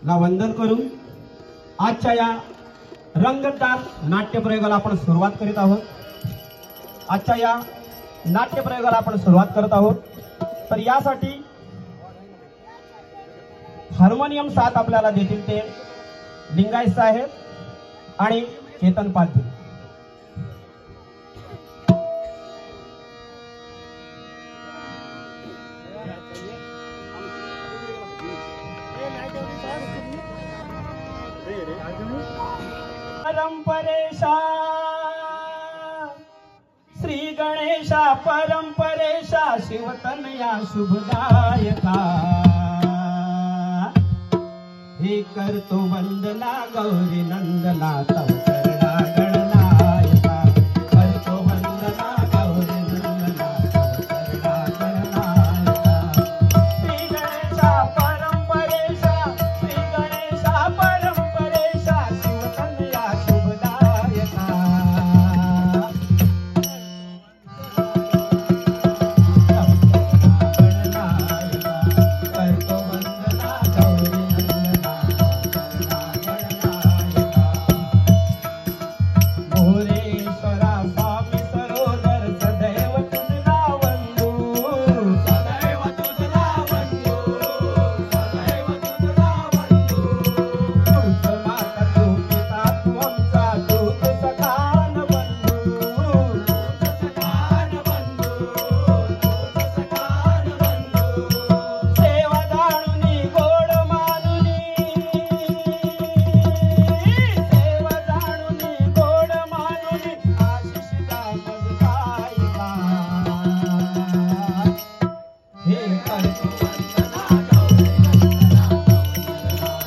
ला वंदन करून आजच्या या रंगतदार नाट्यप्रयोगाला आपण सुरुवात करीत आहोत। आजच्या या नाट्यप्रयोगाला आपण सुरुवात करत आहोत। तर यासाठी हार्मोनियम साथ आपल्याला देतील ते लिंगायत साहेब आणि चेतन पाटील। परंपरेशा श्री गणेशा परंपरेशा शिवतनया शुभदायका हे करतो वंदना गौरी नंदना तव चरणा गणनायका करतो वंदना गौरी नंदना तव चरणा गणनायका श्री गणेशा परंपरेशा श्री गणेशा परंपरेशा शिवतनया शुभदायका करतो वंदना गौरी मोरेश्वरा स्वामी सरोदर सदैव तुझला वंदू सदैव तुझला वंदू सदैव तुझला वंदू तुझ माता तू पिता तू आमचा दूत सखान बंधू दूत सखान बंधू दूत सखान बंधू सेवा जाणुनी गोड मानुनी सेवा जाणुनी गोड मानुनी आशिष दामज गायिका हे करतो वंदना गौरी नंदना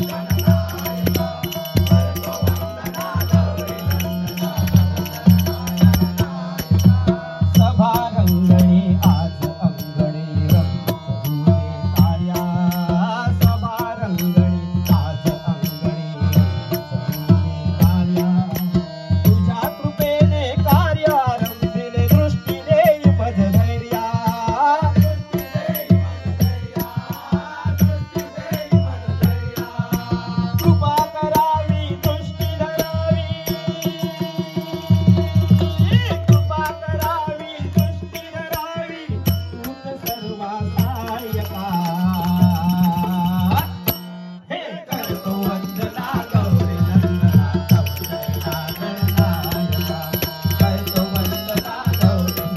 गणनायका करतो वंदना गौरी नंदना सभा रंगणी आज अंगणी रंगूने ताळ्या सभा रंगणी आज अंगणी रंगूने ताळ्या तुझ्या कृपेने कार्य आरंभिले दृष्टी देई मज धैर्या दृष्टी देई मज धैर्या दृष्टी देई मज धैर्या कृपा करावी दृष्टी धरावी कृपा करावी दृष्टी धरावी तूच सर्वा सहाय्यका हे करतो वंदना गौरी नंदना तव चरणा गणनायका करतो वंदना गौरी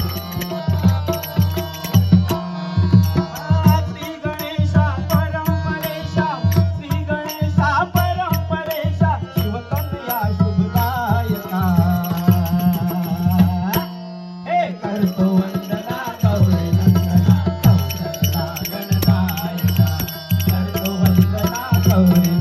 श्री गणेशा परंपरेशा श्री गणेशा परंपरेशा शिवकन्या शुभदायका हे करतो वंदना गौरी नंदना तव चरणा गणनायका करतो वंदना गौरी